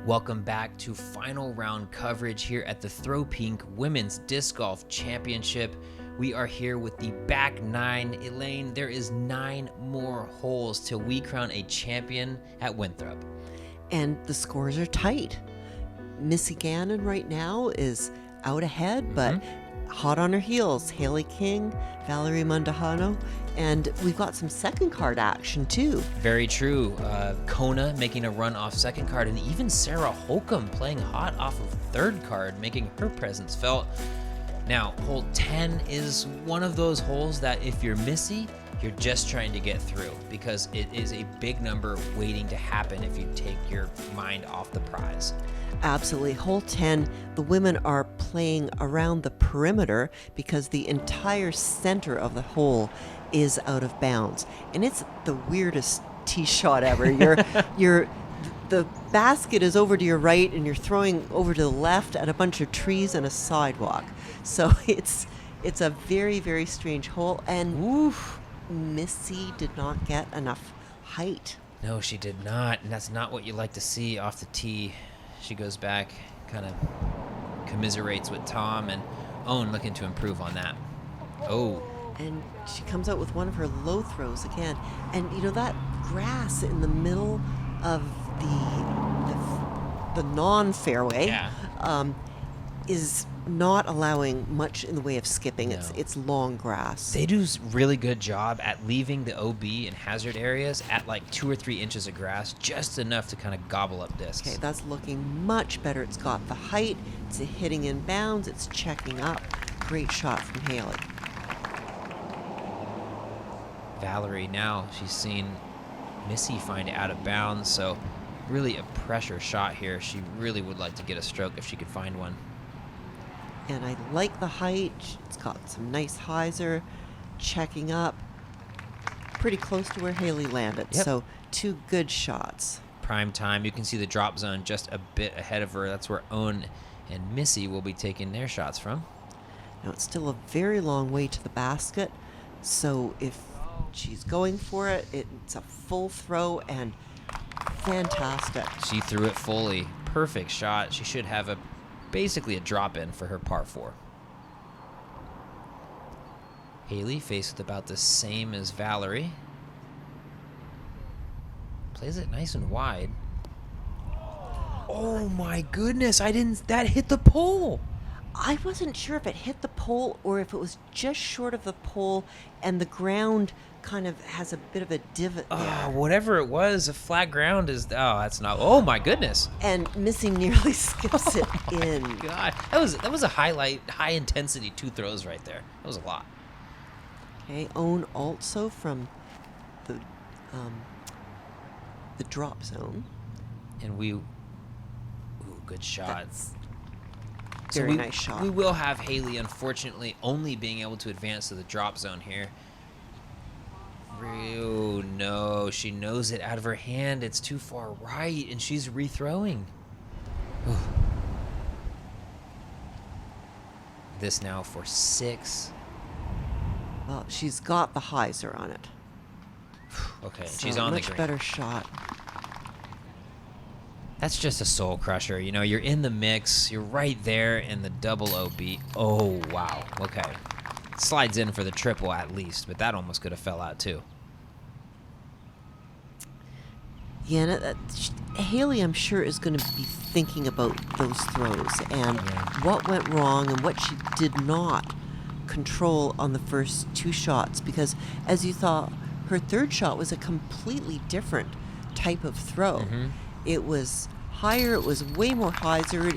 Welcome back to final round coverage here at the Throw Pink Women's Disc Golf Championship. We are here with the back nine. Elaine, there is 9 more holes till we crown a champion at Winthrop. And the scores are tight. Missy Gannon right now is out ahead, but hot on her heels. Haley King, Valerie Mondahano, and we've got some second card action too. Very true. Kona making a run off second card, and even Sarah Holcomb playing hot off of third card, making her presence felt. Now, hole 10 is one of those holes that if you're Missy, you're just trying to get through, because it is a big number waiting to happen if you take your mind off the prize. Absolutely. Hole 10, the women are playing around the perimeter because the entire center of the hole is out of bounds. And it's the weirdest tee shot ever. The basket is over to your right and you're throwing over to the left at a bunch of trees and a sidewalk. So it's a very, very strange hole. And Missy did not get enough height. No, she did not. And that's not what you like to see off the tee. She goes back, kind of commiserates with Tom, and Owen looking to improve on that. Oh. And she comes out with one of her low throws again. And, you know, that grass in the middle of the non-fairway is not allowing much in the way of skipping. No. It's long grass. They do a really good job at leaving the OB and hazard areas at like 2 or 3 inches of grass, just enough to kind of gobble up discs. Okay, that's looking much better. It's got the height, it's hitting in bounds, it's checking up. Great shot from Haley. Valerie now, she's seen Missy find it out of bounds, so really a pressure shot here. She really would like to get a stroke if she could find one. And I like the height. It's got some nice hyzer, checking up. Pretty close to where Haley landed. Yep. So 2 good shots. Prime time. You can see the drop zone just a bit ahead of her. That's where Owen and Missy will be taking their shots from. Now it's still a very long way to the basket. So if she's going for it, it's a full throw and fantastic. She threw it fully. Perfect shot. She should have basically a drop-in for her par 4. Haley faced with about the same as Valerie. Plays it nice and wide. Oh my goodness, that hit the pole. I wasn't sure if it hit the pole or if it was just short of the pole and the ground kind of has a bit of a divot there. Whatever it was, a flat ground is, that's not, oh my goodness. And Missy nearly skips it in. God, that was a high intensity 2 throws right there. That was a lot. Okay, Owen also from the drop zone. And good shot. Very nice shot. We will have Haley, unfortunately, only being able to advance to the drop zone here. Oh, no. She knows it out of her hand. It's too far right, and she's rethrowing. This now for 6. Well, she's got the hyzer on it. Okay, So she's on the much green. better shot. That's just a soul crusher. You know, you're in the mix. You're right there in the double OB. Oh, wow. Okay. Slides in for the triple at least, but that almost could have fell out too. Yeah, Haley, I'm sure, is going to be thinking about those throws and what went wrong and what she did not control on the first 2 shots, because as you thought, her third shot was a completely different type of throw. It was higher, it was way more hyzered,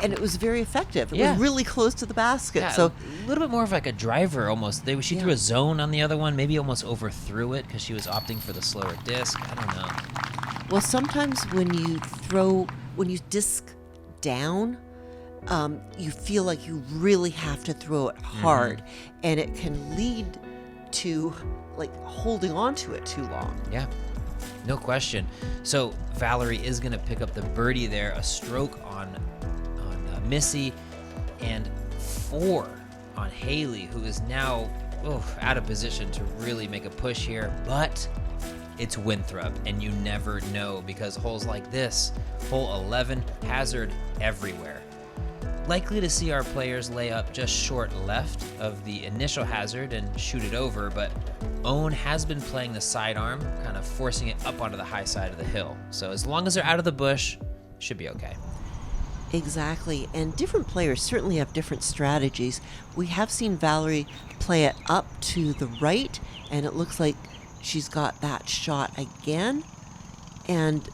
it was very effective. It was really close to the basket. Yeah, so a little bit more of like a driver almost. She threw a zone on the other one, maybe almost overthrew it because she was opting for the slower disc. I don't know. Well, sometimes when you disc down, you feel like you really have to throw it hard, and it can lead to like holding on to it too long. Yeah, no question. So Valerie is going to pick up the birdie there, a stroke on Missy, and 4 on Haley, who is now out of position to really make a push here. But it's Winthrop, and you never know because holes like this, hole 11, hazard everywhere. Likely to see our players lay up just short left of the initial hazard and shoot it over, but Owen has been playing the sidearm, kind of forcing it up onto the high side of the hill. So as long as they're out of the bush, should be okay. Exactly, and different players certainly have different strategies. We have seen Valerie play it up to the right, and it looks like she's got that shot again and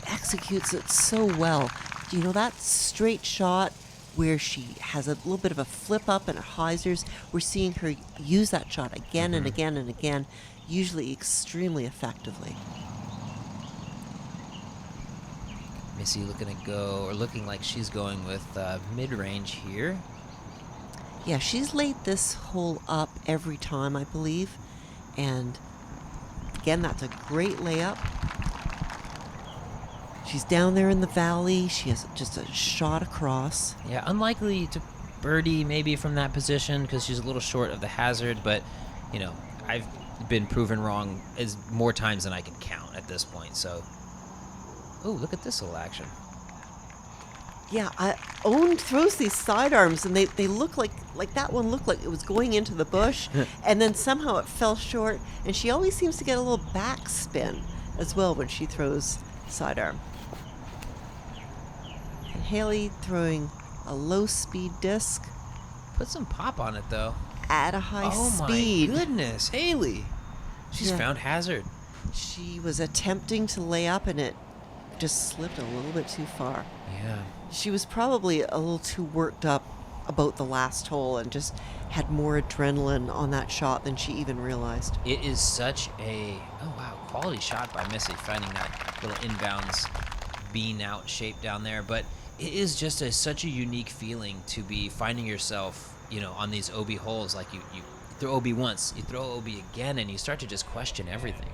executes it so well. You know, that straight shot where she has a little bit of a flip up and a hyzers, we're seeing her use that shot again and again and again, usually extremely effectively. Missy looking like she's going with mid-range here. Yeah, she's laid this hole up every time, I believe. And again, that's a great layup. She's down there in the valley. She has just a shot across. Yeah, unlikely to birdie maybe from that position because she's a little short of the hazard, but, you know, I've been proven wrong as more times than I can count at this point, so... Oh, look at this little action. Yeah, Owen throws these sidearms, and they look like that one looked like it was going into the bush, and then somehow it fell short, and she always seems to get a little backspin as well when she throws sidearm. And Haley throwing a low-speed disc. Put some pop on it, though. At a high speed. Oh, my goodness. Haley. She's found hazard. She was attempting to lay up, and it just slipped a little bit too far. Yeah. She was probably a little too worked up about the last hole and just had more adrenaline on that shot than she even realized. It is such a, quality shot by Missy, finding that little inbounds bean out shape down there. But it is just such a unique feeling to be finding yourself, you know, on these OB holes. Like you throw OB once, you throw OB again, and you start to just question everything.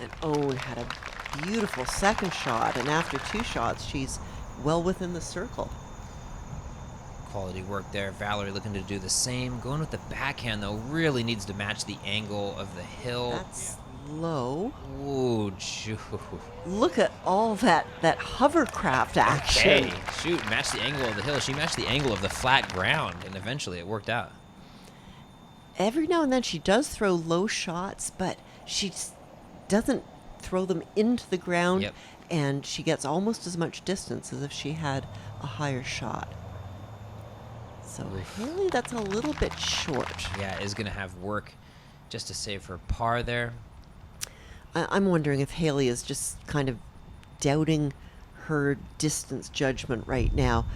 And Owen had a beautiful second shot, and after two shots, she's well within the circle. Quality work there. Valerie looking to do the same. Going with the backhand, though, really needs to match the angle of the hill. That's low. Ooh, shoo. Look at all that hovercraft action. Okay, shoot, match the angle of the hill. She matched the angle of the flat ground, and eventually it worked out. Every now and then she does throw low shots, but she doesn't throw them into the ground, Yep. and she gets almost as much distance as if she had a higher shot. So Haley, that's a little bit short. Yeah, is going to have work just to save her par there. I'm wondering if Haley is just kind of doubting her distance judgment right now.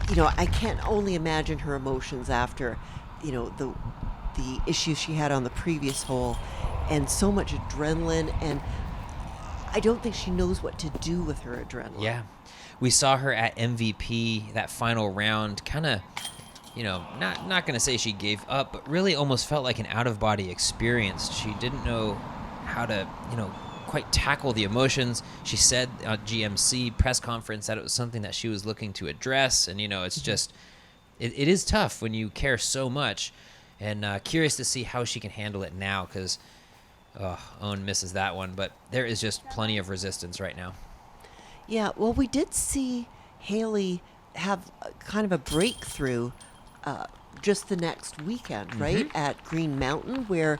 You know, I can't only imagine her emotions after, you know, the issues she had on the previous hole, and so much adrenaline, and I don't think she knows what to do with her adrenaline. Yeah. We saw her at MVP, that final round, kind of, you know, not going to say she gave up, but really almost felt like an out-of-body experience. She didn't know how to, you know, quite tackle the emotions. She said at GMC press conference that it was something that she was looking to address, and, you know, it's just, it is tough when you care so much, and curious to see how she can handle it now, because Owen misses that one, but there is just plenty of resistance right now. Yeah, well, we did see Haley have kind of a breakthrough just the next weekend, right, at Green Mountain, where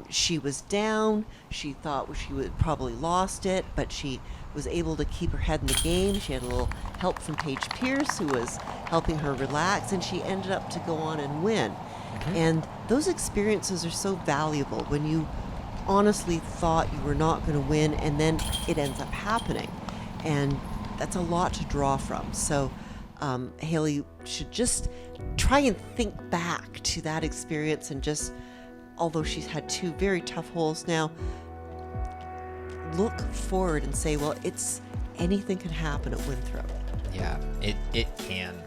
she was down. She thought she would probably lost it, but she was able to keep her head in the game. She had a little help from Paige Pierce, who was helping her relax, and she ended up to go on and win. And those experiences are so valuable when you honestly thought you were not going to win, and then it ends up happening. And that's a lot to draw from. So Haley should just try and think back to that experience, and just, although she's had two very tough holes now, look forward and say, well, anything can happen at Winthrop. Yeah, it can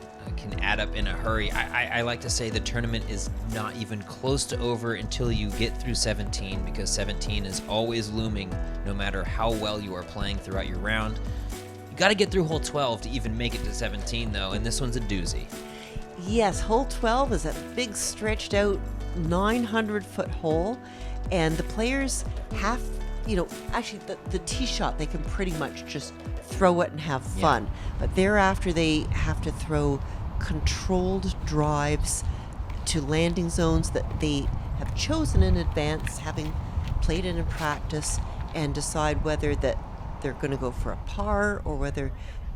add up in a hurry. I like to say the tournament is not even close to over until you get through 17, because 17 is always looming no matter how well you are playing throughout your round. You got to get through hole 12 to even make it to 17, though, and this one's a doozy. Yes, hole 12 is a big stretched out 900-foot hole, and the players have, actually the tee shot, they can pretty much just throw it and have fun. Yeah. But thereafter, they have to throw controlled drives to landing zones that they have chosen in advance, having played it in practice, and decide whether that they're going to go for a par or whether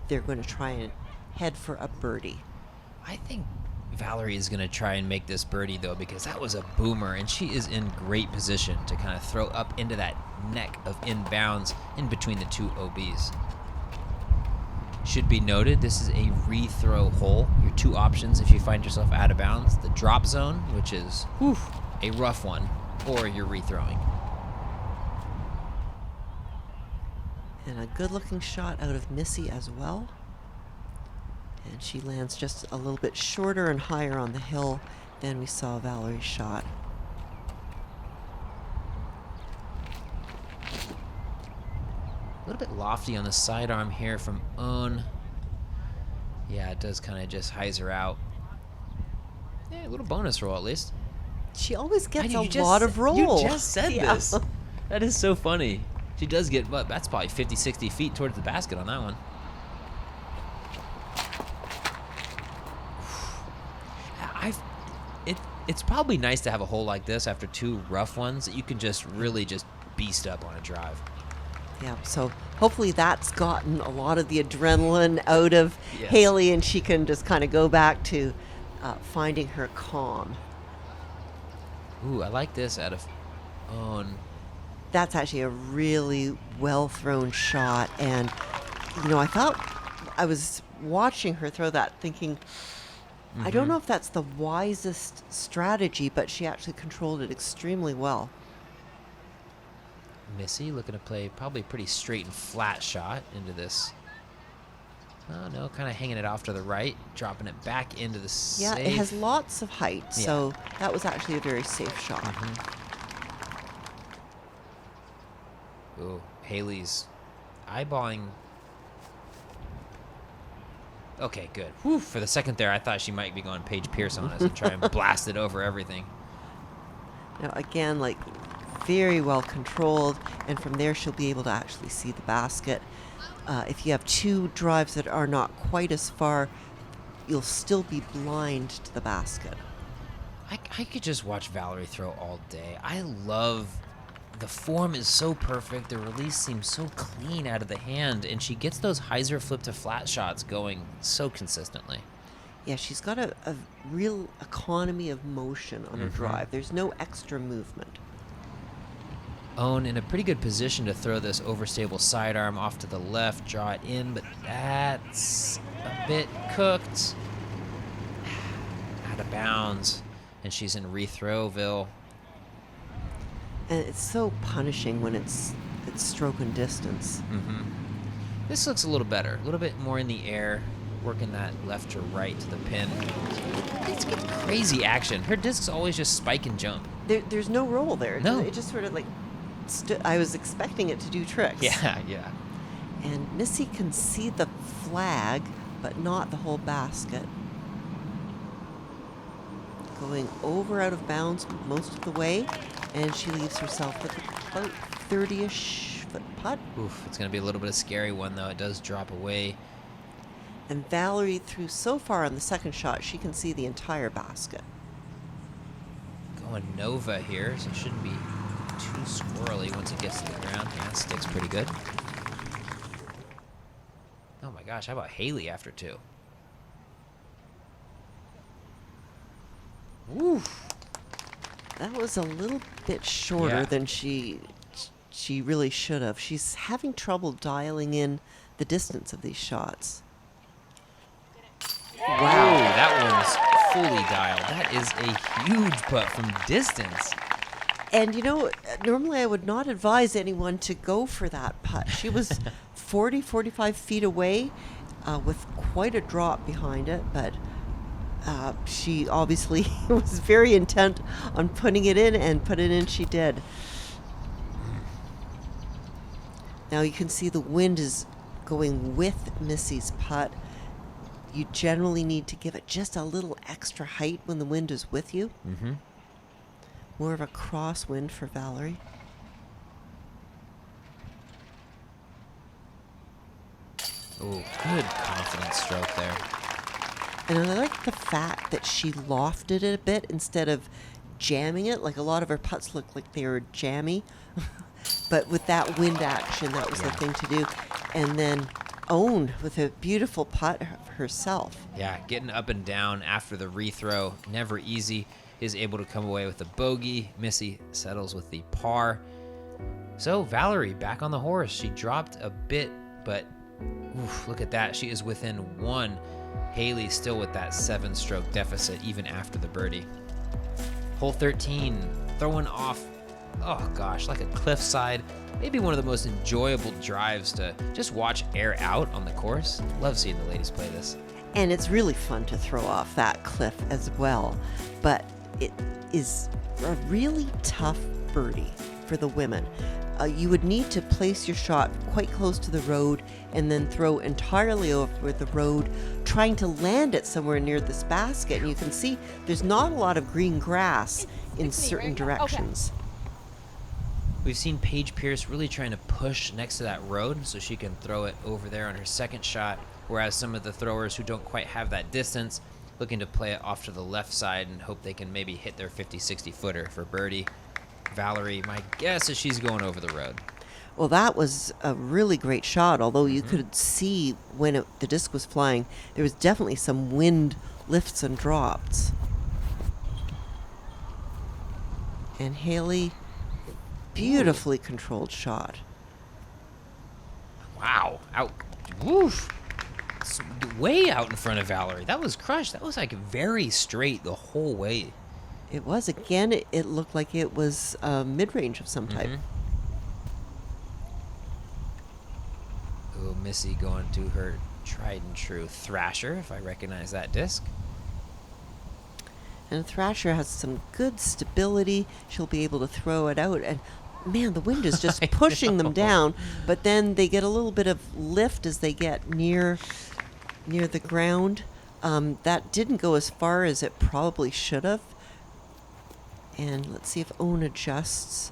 they're going to try and head for a birdie. I think Valerie is going to try and make this birdie, though, because that was a boomer, and she is in great position to kind of throw up into that neck of inbounds in between the two OBs. Should be noted, this is a rethrow hole. Your two options if you find yourself out of bounds: the drop zone, which is a rough one, or you're rethrowing. And a good-looking shot out of Missy as well. And she lands just a little bit shorter and higher on the hill than we saw Valerie's shot. A little bit lofty on the sidearm here from Own. Yeah, it does kind of just hyzer out. Yeah, a little bonus roll at least. She always gets a You lot of roll. You just said Yeah. this. That is so funny. She does get, but that's probably 50, 60 feet towards the basket on that one. It's probably nice to have a hole like this after two rough ones that you can just really just beast up on a drive. Yeah, so hopefully that's gotten a lot of the adrenaline out of Yes. Haley, and she can just kind of go back to finding her calm. Ooh, I like this out of Own. That's actually a really well-thrown shot, and, I thought I was watching her throw that thinking, I don't know if that's the wisest strategy, but she actually controlled it extremely well. Missy looking to play probably a pretty straight and flat shot into this. Oh, no, kind of hanging it off to the right, dropping it back into the Yeah, safe. it has lots of height, so that was actually a very safe shot. Ooh, Haley's eyeballing. Okay, good. Whew, for the second there, I thought she might be going Paige Pierce on us and try and blast it over everything. Now, again, very well controlled, and from there she'll be able to actually see the basket. If you have two drives that are not quite as far, you'll still be blind to the basket. I could just watch Valerie throw all day. I love the form is so perfect. The release seems so clean out of the hand, and she gets those hyzer flip to flat shots going so consistently. Yeah, she's got a real economy of motion on her drive. There's no extra movement. Own in a pretty good position to throw this overstable sidearm off to the left, draw it in, but that's a bit cooked. Out of bounds, and she's in rethrowville. And it's so punishing when it's stroke and distance. This looks a little better, a little bit more in the air, working that left to right to the pin. It's good, crazy action. Her discs always just spike and jump. There's no roll there. No. It just sort of I was expecting it to do tricks. Yeah. And Missy can see the flag, but not the whole basket. Going over out of bounds most of the way, and she leaves herself with about 30-ish foot putt. Oof, it's going to be a little bit of a scary one, though. It does drop away. And Valerie threw so far on the second shot, she can see the entire basket. Going Nova here, so it shouldn't be too squirrely once it gets to the ground. Yeah, it sticks pretty good. Oh my gosh, how about Haley after two? Oof. That was a little bit shorter Yeah. than she really should have. She's having trouble dialing in the distance of these shots. Wow, that one's fully dialed. That is a huge putt from distance. And normally I would not advise anyone to go for that putt. She was 40, 45 feet away with quite a drop behind it, but she obviously was very intent on putting it in, and put it in she did. Now you can see the wind is going with Missy's putt. you generally need to give it just a little extra height when the wind is with you. Mm-hmm. More of a crosswind for Valerie. Oh, good confident stroke there. And I like the fact that she lofted it a bit instead of jamming it. Like a lot of her putts look like they were jammy. But with that wind action, that was the thing to do. And then owned with a beautiful putt herself. Yeah, getting up and down after the rethrow, never easy. Is able to come away with the bogey. Missy settles with the par. So Valerie back on the horse. She dropped a bit, but oof, look at that. She is within one. Haley still with that 7-stroke deficit even after the birdie. Hole 13, throwing off, oh gosh, like a cliffside. Maybe one of the most enjoyable drives to just watch air out on the course. Love seeing the ladies play this. And it's really fun to throw off that cliff as well. But it is a really tough birdie for the women. You would need to place your shot quite close to the road and then throw entirely over the road, trying to land it somewhere near this basket. And you can see there's not a lot of green grass in certain directions. Okay. We've seen Paige Pierce really trying to push next to that road so she can throw it over there on her second shot, whereas some of the throwers who don't quite have that distance looking to play it off to the left side and hope they can maybe hit their 50-60 footer for birdie. Valerie, my guess is she's going over the road. Well, that was a really great shot, although you could see when the disc was flying, there was definitely some wind lifts and drops. And Haley, beautifully controlled shot. Wow. Out. Woof. It's way out in front of Valerie. That was crushed. That was like very straight the whole way. It was. Again, it looked like it was mid-range of some type. Oh, Missy going to her tried and true Thrasher, if I recognize that disc. And Thrasher has some good stability. She'll be able to throw it out. And man, the wind is just pushing them down. But then they get a little bit of lift as they get near the ground. That didn't go as far as it probably should have. And let's see if Owen adjusts.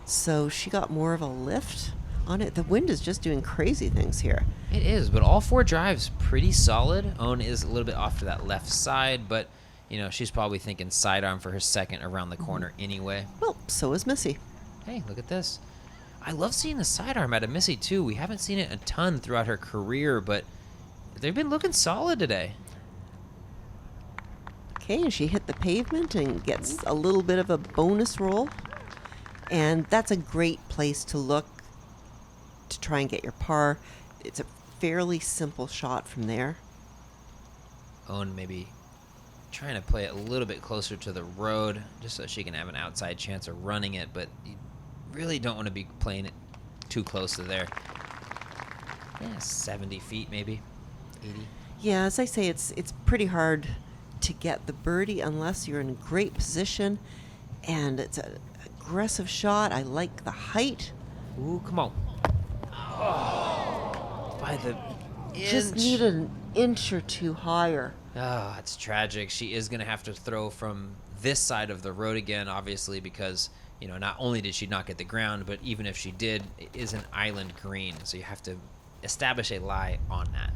So she got more of a lift on it. The wind is just doing crazy things here. It is, but all 4 drives pretty solid. Owen is a little bit off to that left side, but you know, she's probably thinking sidearm for her second around the corner anyway. Well, so is Missy. Hey, look at this. I love seeing the sidearm out of Missy too. We haven't seen it a ton throughout her career, but they've been looking solid today. Okay, and she hit the pavement and gets a little bit of a bonus roll. And that's a great place to look to try and get your par. It's a fairly simple shot from there. Owen maybe trying to play it a little bit closer to the road just so she can have an outside chance of running it, but you really don't want to be playing it too close to there. Yeah, 70 feet maybe, 80. Yeah, as I say, it's pretty hard to get the birdie unless you're in a great position, and it's an aggressive shot. I like the height. Ooh, come on. Oh, by the inch. Just need an inch or two higher. Oh, it's tragic. She is going to have to throw from this side of the road again, obviously, because, you know, not only did she not get the ground, but even if she did, it is an island green, so you have to establish a lie on that.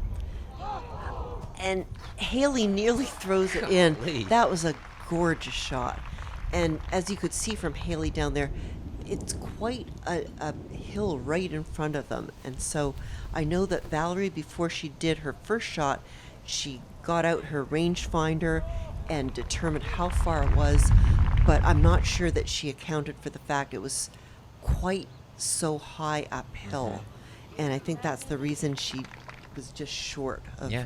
And Haley nearly throws it in. Golly. That was a gorgeous shot. And as you could see from Haley down there, it's quite a hill right in front of them. And so I know that Valerie, before she did her first shot, she got out her rangefinder and determined how far it was. But I'm not sure that she accounted for the fact it was quite so high uphill. And I think that's the reason she was just short of... Yeah.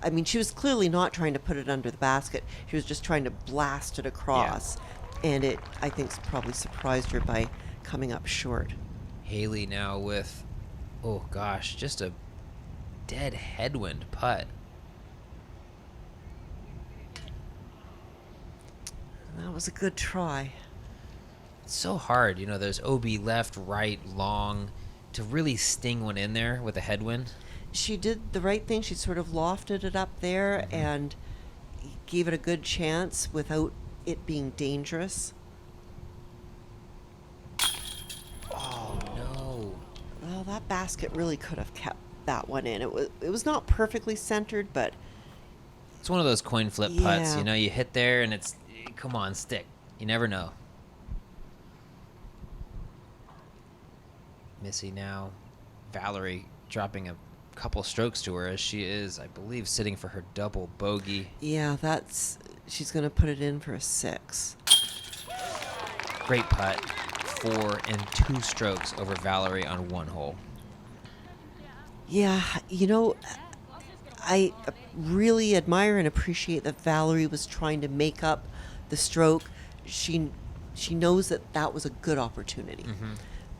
I mean, she was clearly not trying to put it under the basket. She was just trying to blast it across. Yeah. And it, I think, probably surprised her by coming up short. Haley now with, oh gosh, just a dead headwind putt. That was a good try. It's so hard. You know, there's OB left, right, long. To really sting one in there with a headwind. she did the right thing. She sort of lofted it up there and gave it a good chance without it being dangerous. Oh, no. Well, that basket really could have kept that one in. It was not perfectly centered, but It's one of those coin flip putts. Yeah. You know, you hit there and it's, come on, stick. You never know. Missy now. Valerie dropping a couple strokes to her as she is, I believe, sitting for her double bogey. yeah, she's going to put it in for a 6. Great putt. 4 and 2 strokes over Valerie on one hole. Yeah, I really admire and appreciate that Valerie was trying to make up the stroke. She knows that was a good opportunity.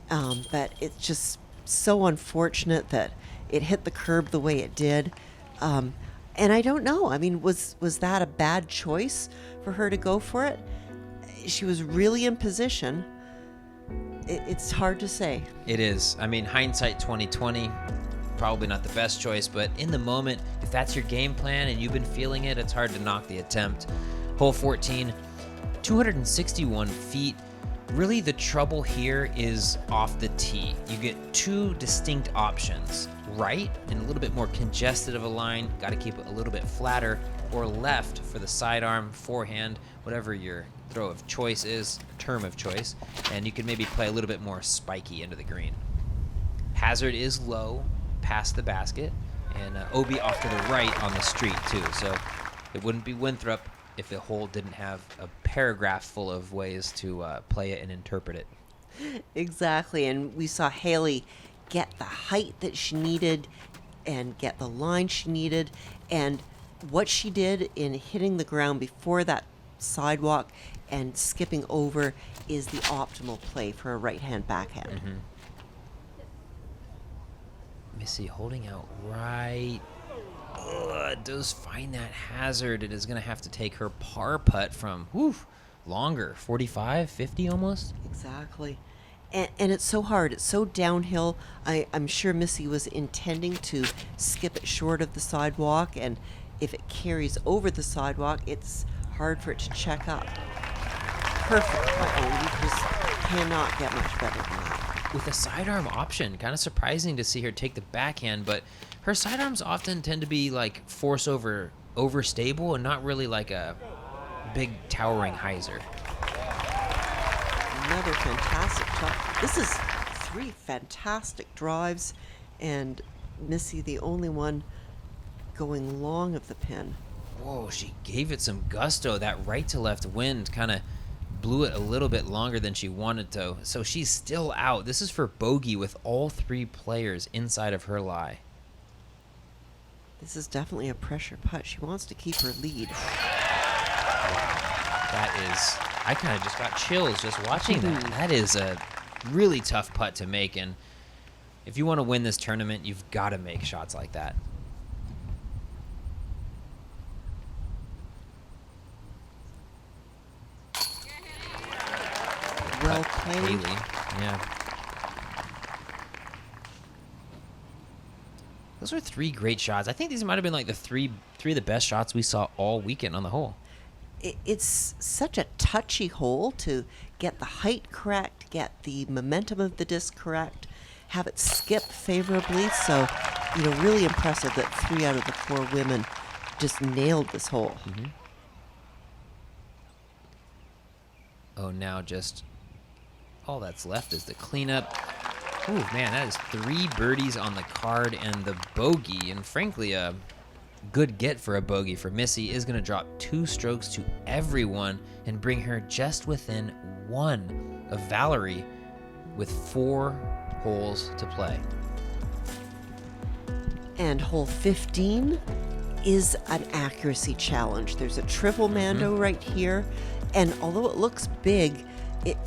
But it's just so unfortunate that it hit the curb the way it did. And I don't know. I mean, was that a bad choice for her to go for it? She was really in position. It's hard to say. It is. I mean, hindsight 2020, probably not the best choice, but in the moment, if that's your game plan and you've been feeling it, it's hard to knock the attempt. Hole 14, 261 feet. Really, the trouble here is off the tee. You get 2 distinct options. Right, and a little bit more congested of a line, got to keep it a little bit flatter, or left for the sidearm, forehand, whatever your throw of choice is, term of choice, and you can maybe play a little bit more spiky into the green. Hazard is low, past the basket, and OB off to the right on the street too, so it wouldn't be Winthrop if the hole didn't have a paragraph full of ways to play it and interpret it. Exactly, and we saw Haley get the height that she needed and get the line she needed, and what she did in hitting the ground before that sidewalk and skipping over is the optimal play for a right-hand backhand. Missy holding out right. Does find that hazard. It is going to have to take her par putt from longer, 45, 50 almost. Exactly. And it's so hard. It's so downhill. I'm sure Missy was intending to skip it short of the sidewalk, and if it carries over the sidewalk, it's hard for it to check up. Perfect putt. You just cannot get much better than that. With a sidearm option, kind of surprising to see her take the backhand, but her sidearms often tend to be like force overstable and not really like a big towering hyzer. Another fantastic shot. This is 3 fantastic drives, and Missy the only one going long of the pin. Whoa, she gave it some gusto. That right to left wind kind of blew it a little bit longer than she wanted to. So she's still out. This is for bogey with all 3 players inside of her lie. This is definitely a pressure putt. She wants to keep her lead. That is, I kind of just got chills just watching that. That is a really tough putt to make, and if you want to win this tournament, you've got to make shots like that. Well played. Haley, yeah. Those are 3 great shots. I think these might have been like the three of the best shots we saw all weekend on the hole. It's such a touchy hole to get the height correct, get the momentum of the disc correct, have it skip favorably. So, really impressive that 3 out of the 4 women just nailed this hole. Oh, now just all that's left is the cleanup. Ooh, man, that is 3 birdies on the card and the bogey, and frankly, a good get for a bogey for Missy is going to drop 2 strokes to everyone and bring her just within 1 of Valerie with 4 holes to play. And hole 15 is an accuracy challenge. There's a triple mando right here, and although it looks big,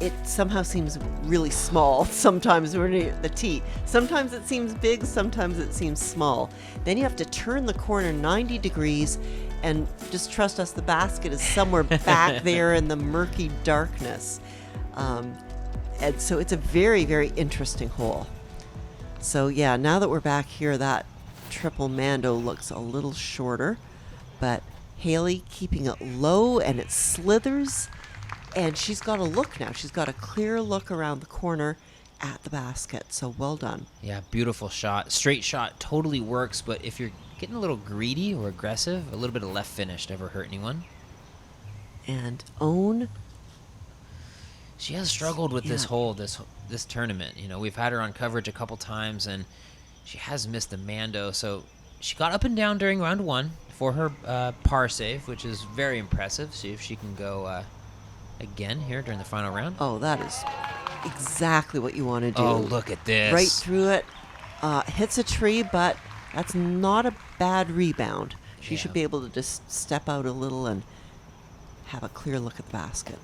it somehow seems really small sometimes when you're at the tee. Sometimes it seems big, sometimes it seems small. Then you have to turn the corner 90 degrees, and just trust us, the basket is somewhere back there in the murky darkness. And so it's a very, very interesting hole. So yeah, now that we're back here, that triple Mando looks a little shorter, but Haley keeping it low, and it slithers, and she's got a look now. She's got a clear look around the corner at the basket, so well done. Yeah, beautiful shot. Straight shot totally works, but if you're getting a little greedy or aggressive, a little bit of left finish never hurt anyone. And Own, she has struggled with this tournament. You know, we've had her on coverage a couple times, and she has missed the Mando, so she got up and down during round 1 for her par save, which is very impressive. See if she can go again here during the final round. oh, that is exactly what you want to do. Oh, look at this. Right through it. Hits a tree, but that's not a bad rebound. She should be able to just step out a little and have a clear look at the basket.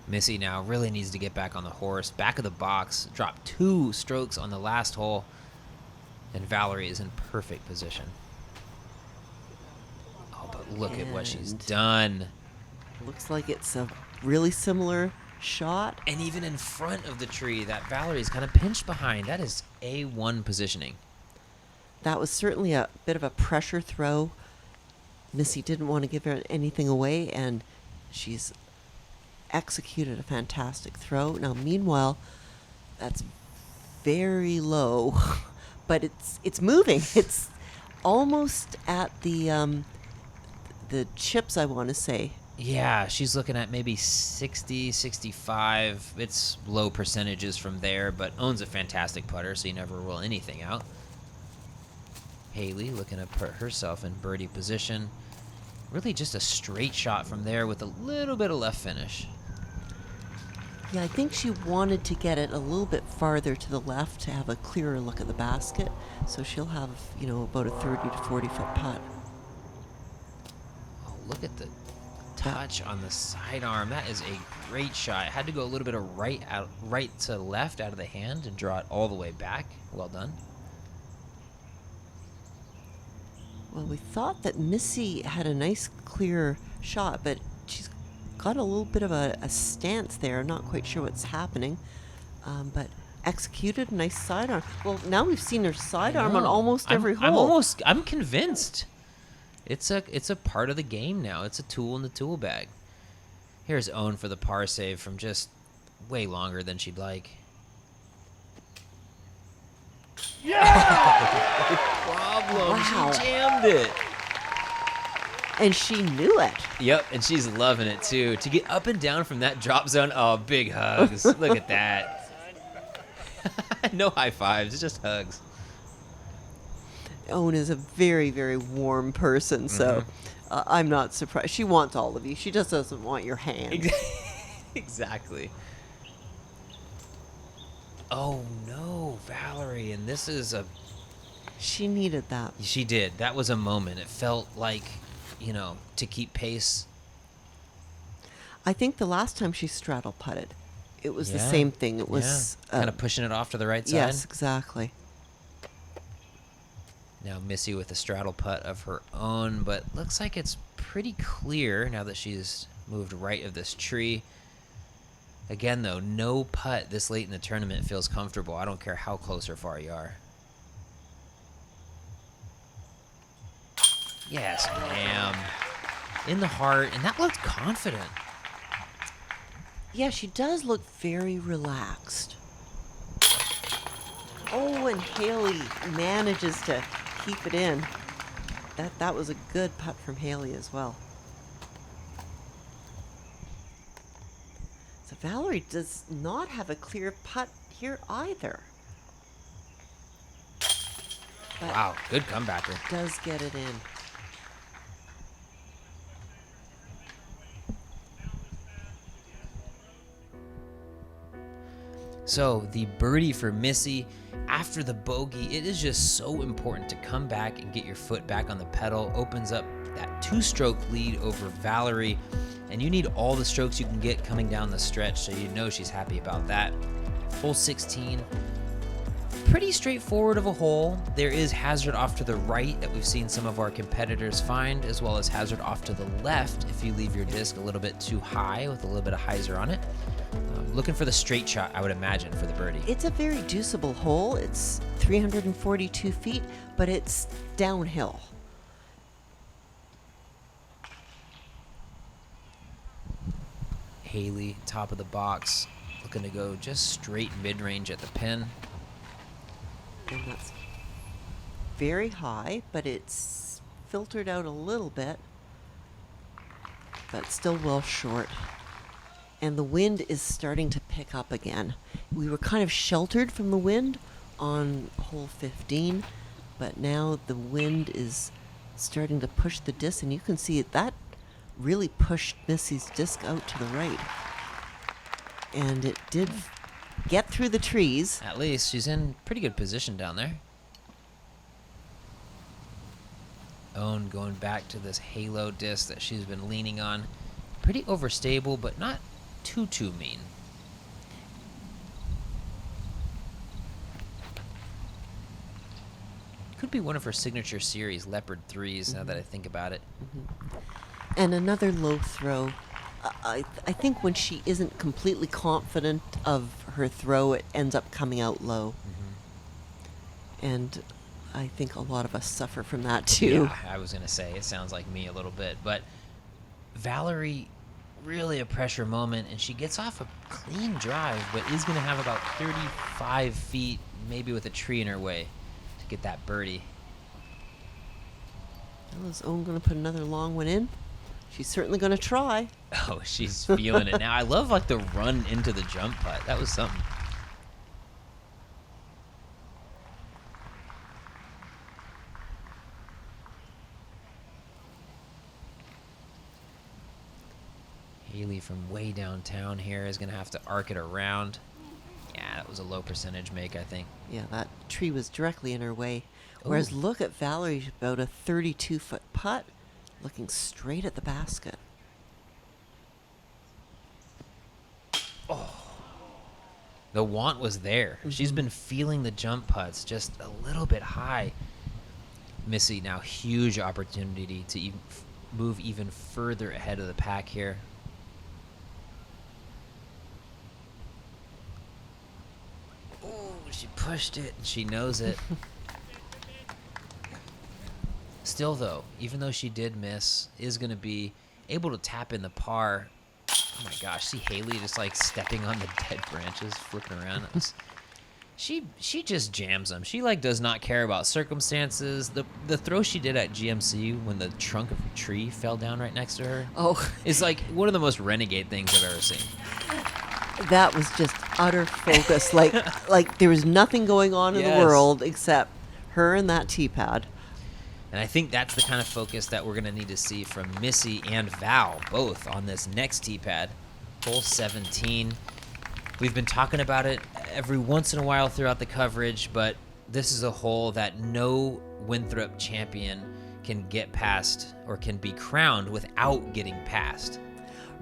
Missy now really needs to get back on the horse. Back of the box, dropped 2 strokes on the last hole, and Valerie is in perfect position. Oh, but look at what she's done. Looks like it's a really similar shot. And even in front of the tree that Valerie's kind of pinched behind, that is A1 positioning. That was certainly a bit of a pressure throw. Missy didn't want to give her anything away, and she's executed a fantastic throw. Now, meanwhile, that's very low, but it's moving. It's almost at the chips, I want to say. Yeah, she's looking at maybe 60, 65. It's low percentages from there, but owns a fantastic putter, so you never rule anything out. Haley looking to put herself in birdie position. Really just a straight shot from there with a little bit of left finish. Yeah, I think she wanted to get it a little bit farther to the left to have a clearer look at the basket, so she'll have, about a 30 to 40 foot putt. Oh, look at the touch on the sidearm. That is a great shot. It had to go a little bit of right to left out of the hand and draw it all the way back. Well done. Well, we thought that Missy had a nice clear shot, but she's got a little bit of a stance there. Not quite sure what's happening, but executed a nice sidearm. Well, now we've seen her sidearm on almost every hole. I'm convinced. It's a part of the game now. It's a tool in the tool bag. Here's Own for the par save from just way longer than she'd like. Yeah! No problem. Wow. She jammed it. And she knew it. Yep, and she's loving it too. To get up and down from that drop zone, oh, big hugs. Look at that. No high fives, just hugs. Owen is a very, very warm person, so I'm not surprised. She wants all of you. She just doesn't want your hand. Exactly. Oh no, Valerie, and this is a... She needed that. She did. That was a moment. It felt like, to keep pace. I think the last time she straddle putted, it was the same thing. It was kind of pushing it off to the right side. Yes, exactly. Now Missy with a straddle putt of her own, but looks like it's pretty clear now that she's moved right of this tree. Again, though, no putt this late in the tournament feels comfortable. I don't care how close or far you are. Yes, ma'am. In the heart, and that looked confident. Yeah, she does look very relaxed. Oh, and Haley manages to keep it in. That was a good putt from Haley as well. So Valerie does not have a clear putt here either. But Wow, good comebacker. does get it in. So the birdie for Missy after the bogey, it is just so important to come back and get your foot back on the pedal. Opens up that 2-stroke lead over Valerie, and you need all the strokes you can get coming down the stretch, so you know she's happy about that. Hole 16, pretty straightforward of a hole. There is hazard off to the right that we've seen some of our competitors find, as well as hazard off to the left if you leave your disc a little bit too high with a little bit of hyzer on it. Looking for the straight shot, I would imagine, for the birdie. It's a very deuceable hole. It's 342 feet, but it's downhill. Haley, top of the box, looking to go just straight mid-range at the pin. And that's very high, but it's filtered out a little bit, but still well short. And the wind is starting to pick up again. We were kind of sheltered from the wind on hole 15, but now the wind is starting to push the disc, and you can see that really pushed Missy's disc out to the right. And it did get through the trees. At least she's in pretty good position down there. Owen going back to this halo disc that she's been leaning on. Pretty overstable, but not too mean. Could be one of her signature series, Leopard 3s, now that I think about it. And another low throw. I think when she isn't completely confident of her throw, it ends up coming out low. And I think a lot of us suffer from that too. Yeah, I was going to say, it sounds like me a little bit. But Valerie, really a pressure moment, and she gets off a clean drive, but is going to have about 35 feet, maybe with a tree in her way, to get that birdie. Well, is Owen going to put another long one in? She's certainly going to try. Oh, she's feeling it now. I love like the run into the jump putt. That was something. Haley from way downtown here is going to have to arc it around. Yeah, that was a low percentage make, I think. Yeah, that tree was directly in her way. Whereas look at Valerie's about a 32-foot putt, looking straight at the basket. Oh, the want was there. She's been feeling the jump putts just a little bit high. Missy now huge opportunity to move even further ahead of the pack here. Oh, she pushed it and she knows it. Still though, even though she did miss, is going to be able to tap in the par. Oh my gosh, see Haley just like stepping on the dead branches, flipping around. That was, she just jams them. She like does not care about circumstances. The throw she did at GMC when the trunk of a tree fell down right next to her is like one of the most renegade things I've ever seen. That was just utter focus. like there was nothing going on in the world except her and that tee pad. And I think that's the kind of focus that we're going to need to see from Missy and Val, both on this next tee pad, hole 17. We've been talking about it every once in a while throughout the coverage, but this is a hole that no Winthrop champion can get past or can be crowned without getting past.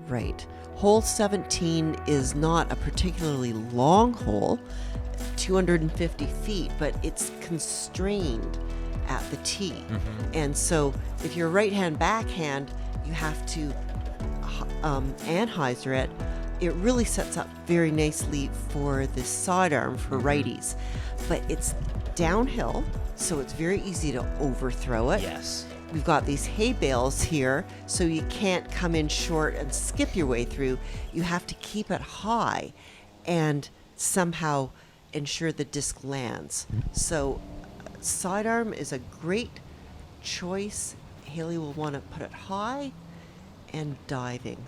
Right. Hole 17 is not a particularly long hole, 250 feet, but it's constrained at the tee. And so if you're right-hand backhand, you have to anhyzer it. It really sets up very nicely for the sidearm for righties. But it's downhill, so it's very easy to overthrow it. Yes. We've got these hay bales here, so you can't come in short and skip your way through. You have to keep it high and somehow ensure the disc lands. So sidearm is a great choice. Haley will want to put it high and diving.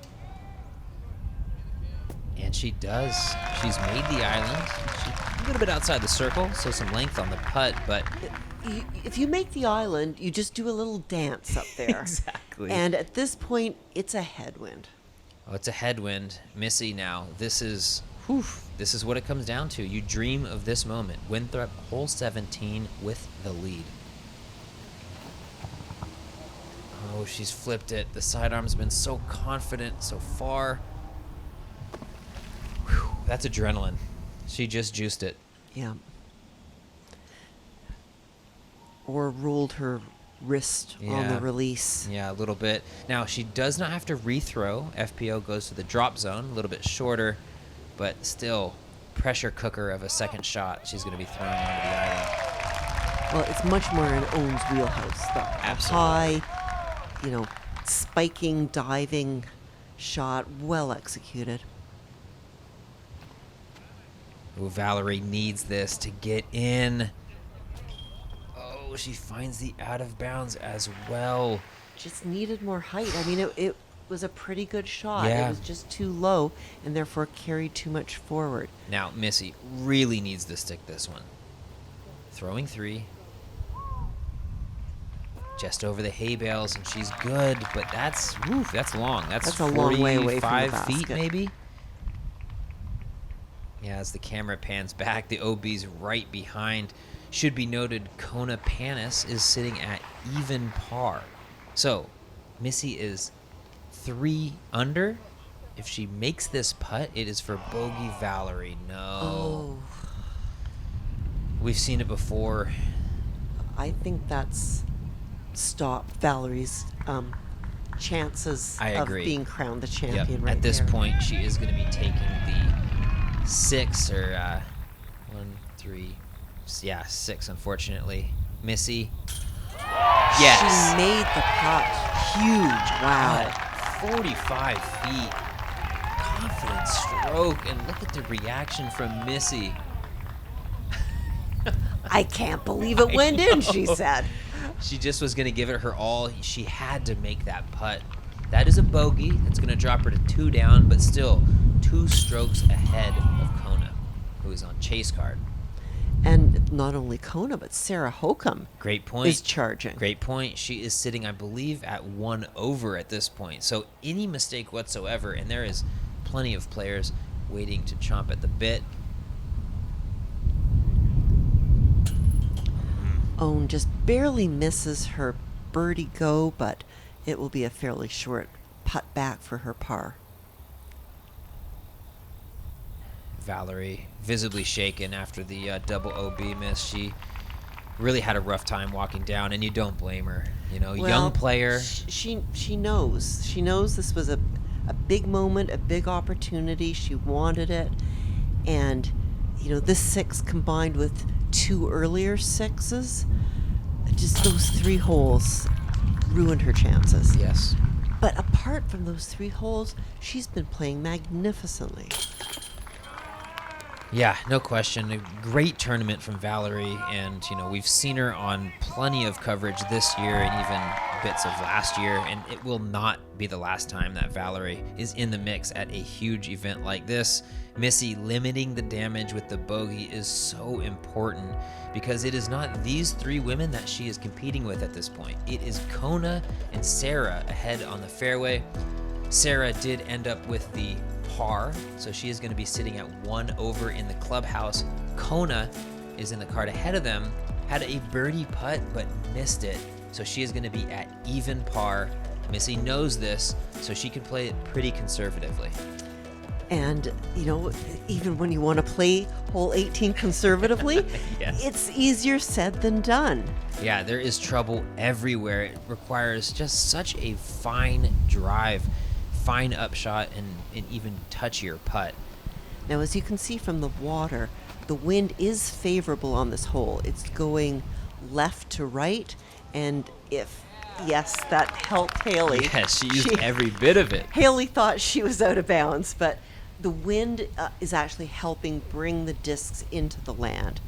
And she does. She's made the island. She's a little bit outside the circle, so some length on the putt, but if you make the island, you just do a little dance up there. Exactly. And at this point, it's a headwind. Oh, it's a headwind. Missy now. This is what it comes down to. You dream of this moment. Winthrop, hole 17 with the lead. Oh, she's flipped it. The sidearm's been so confident so far. Whew, that's adrenaline. She just juiced it. Yeah. or rolled her wrist on the release. Yeah, a little bit. Now, she does not have to rethrow. FPO goes to the drop zone, a little bit shorter, but still pressure cooker of a second shot she's going to be throwing onto the island. Well, it's much more in Owen's wheelhouse. The high, spiking, diving shot, well executed. Ooh, Valerie needs this to get in. Oh, she finds the out of bounds as well. Just needed more height. I mean, it was a pretty good shot. Yeah. It was just too low and therefore carried too much forward. Now, Missy really needs to stick this one. Throwing 3. Just over the hay bales, and she's good, but that's long. That's a long way away from the 45 feet, basket. maybe? Yeah, as the camera pans back, the OB's right behind. Should be noted, Kona Panis is sitting at even par. So, Missy is 3 under. If she makes this putt, it is for bogey Valerie. No. Oh, We've seen it before. I think that's stopped Valerie's chances I of agree. being crowned the Yep. champion right At this there. point, she is going to be taking the 6 or 1, 3, 6, unfortunately. Missy. Yes. She made the putt. Huge. Wow. putt, 45 feet. Confident stroke, and look at the reaction from Missy. I can't believe it went in, she know. said. She just was going to give it her all. She had to make that putt. That is a bogey. It's going to drop her to 2 down, but still 2 strokes ahead of Kona, who is on chase card. And not only Kona, but Sarah Hokum Great point. is charging. Great point. She is sitting, I believe, at 1 over at this point. So any mistake whatsoever, and there is plenty of players waiting to chomp at the bit. Owen just barely misses her birdie go, but it will be a fairly short putt back for her par. Valerie visibly shaken after the double OB miss. She really had a rough time walking down, and you don't blame her. Young player. She knows. She knows this was a big moment, a big opportunity. She wanted it. And, this 6 combined with 2 earlier 6s, just those 3 holes ruined her chances. Yes. But apart from those 3 holes, she's been playing magnificently. Yeah, no question. A great tournament from Valerie, and we've seen her on plenty of coverage this year and even bits of last year, and it will not be the last time that Valerie is in the mix at a huge event like this. Missy limiting the damage with the bogey is so important because it is not these 3 women that she is competing with at this point. It is Kona and Sarah ahead on the fairway. Sarah did end up with the par, so she is going to be sitting at 1 over in the clubhouse. Kona is in the card ahead of them, had a birdie putt but missed it, so she is going to be at even par. Missy knows this, so she can play it pretty conservatively. And, even when you want to play hole 18 conservatively, Yes. it's easier said than done. Yeah, there is trouble everywhere. It requires just such a fine drive, fine upshot, and even touchier putt. Now, as you can see from the water, the wind is favorable on this hole. It's going left to right, and yes, that helped Haley. Yes, she used every bit of it. Haley thought she was out of bounds, but the wind is actually helping bring the discs into the land.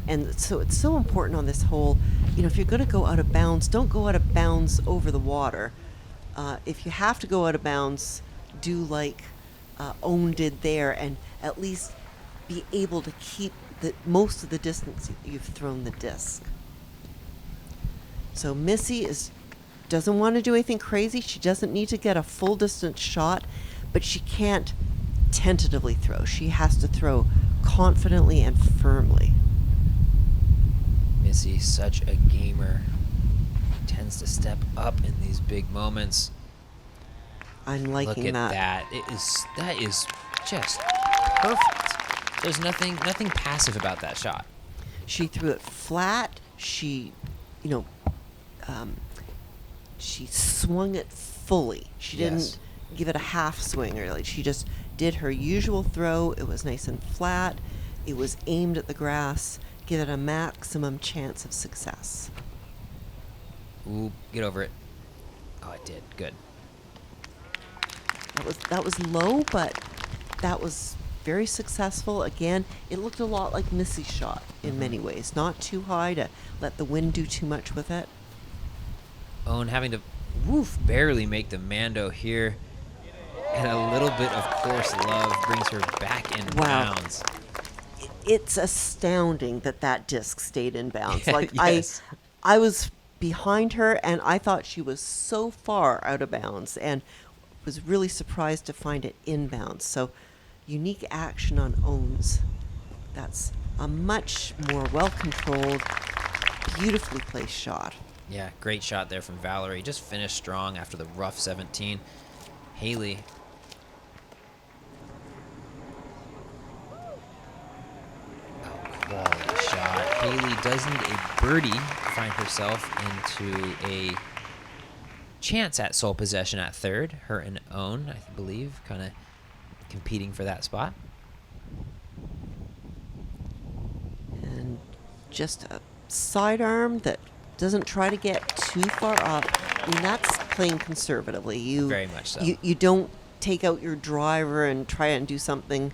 And so it's so important on this hole, if you're going to go out of bounds, don't go out of bounds over the water. If you have to go out of bounds, do like Owen did there, and at least be able to keep most of the distance you've thrown the disc. So Missy doesn't want to do anything crazy. She doesn't need to get a full distance shot, but she can't tentatively throw. She has to throw confidently and firmly. Missy, such a gamer, tends to step up in these big moments. I'm liking Look at that. That is just perfect. There's nothing passive about that shot. She threw it flat. She, you know, she swung it fully. She didn't give it a half swing, or like she just did her usual throw. It was nice and flat. It was aimed at the grass. Give it a maximum chance of success. Ooh, get over it. Oh, it did. Good. That was low, but that was very successful. Again, it looked a lot like Missy's shot in many ways. Not too high to let the wind do too much with it. Owen having to barely make the Mando here. And a little bit of course love brings her back in bounds. It's astounding that disc stayed in bounds. Like Yes. I was behind her, and I thought she was so far out of bounds, and was really surprised to find it inbounds. So unique action on Owens. That's a much more well-controlled, beautifully placed shot. Yeah, great shot there from Valerie. Just finished strong after the rough 17. Haley. Oh, quality shot. Haley does need a birdie to find herself into a chance at sole possession at third. Her and Owen, I believe, kind of competing for that spot. And just a sidearm that doesn't try to get too far up. I mean, that's playing conservatively. Very much so. You don't take out your driver and try and do something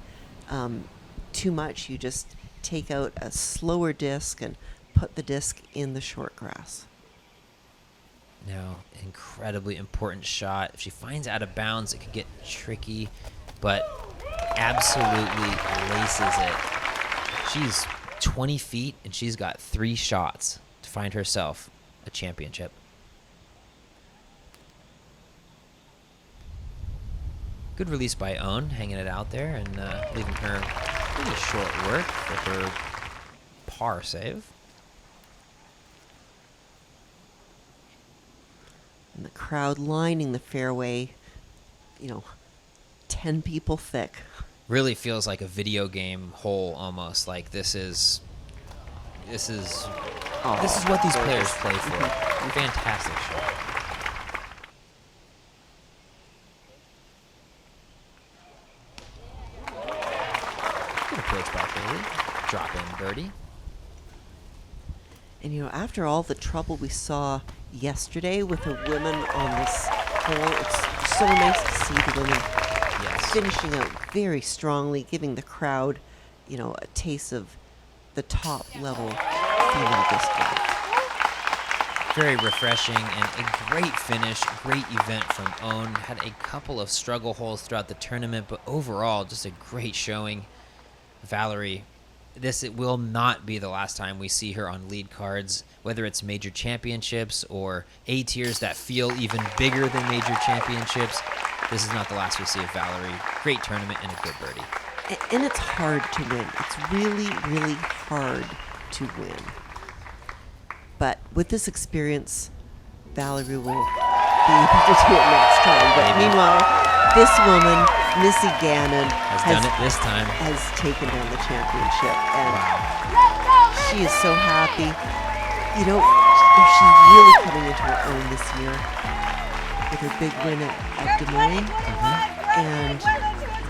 too much. You just take out a slower disc and put the disc in the short grass. Now, incredibly important shot. If she finds out of bounds, it could get tricky, but absolutely laces it. She's 20 feet, and she's got 3 shots to find herself a championship. Good release by Owen, hanging it out there and leaving her pretty short work for her par save. And the crowd lining the fairway, 10 people thick. Really feels like a video game hole almost. Like this is what these players play for. Fantastic shot. Good approach by Haley. Drop in birdie. And after all the trouble we saw yesterday with the women on this hole, it's so nice to see the women finishing out very strongly, giving the crowd, a taste of the top level female disc golf. Very refreshing and a great finish, great event from Owen. Had a couple of struggle holes throughout the tournament, but overall just a great showing. Valerie, it will not be the last time we see her on lead cards, whether it's major championships or A tiers that feel even bigger than major championships. This is not the last we see of Valerie. Great tournament and a good birdie. And it's hard to win. It's really, really hard to win. But with this experience, Valerie will be able to do it next time. But meanwhile, this woman, Missy Gannon, has done it this time. Has taken down the championship. And she is so happy. She's really coming into her own this year with her big win at Des Moines. And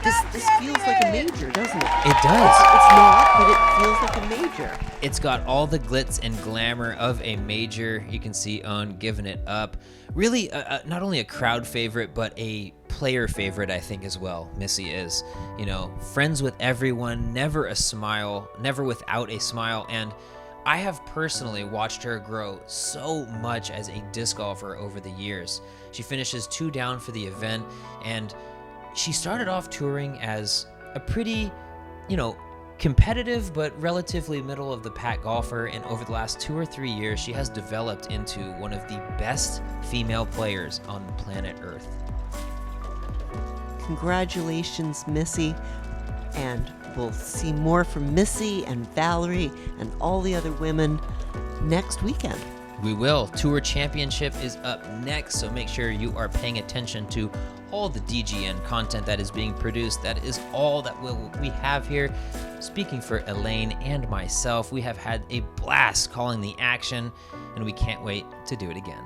this feels like a major, doesn't it? It does. It's not, but it feels like a major. It's got all the glitz and glamour of a major. You can see Owen giving it up. Really, not only a crowd favorite, but a player favorite, I think, as well. Missy is, friends with everyone, never without a smile. And I have personally watched her grow so much as a disc golfer over the years. She finishes 2 down for the event, and she started off touring as a pretty, competitive but relatively middle of the pack golfer, and over the last 2 or 3 years she has developed into one of the best female players on planet Earth. Congratulations, Missy, and we'll see more from Missy and Valerie and all the other women next weekend. We will. Tour Championship is up next, so make sure you are paying attention to all the DGN content that is being produced. That is all that we have here. Speaking for Elaine and myself, we have had a blast calling the action. and we can't wait to do it again.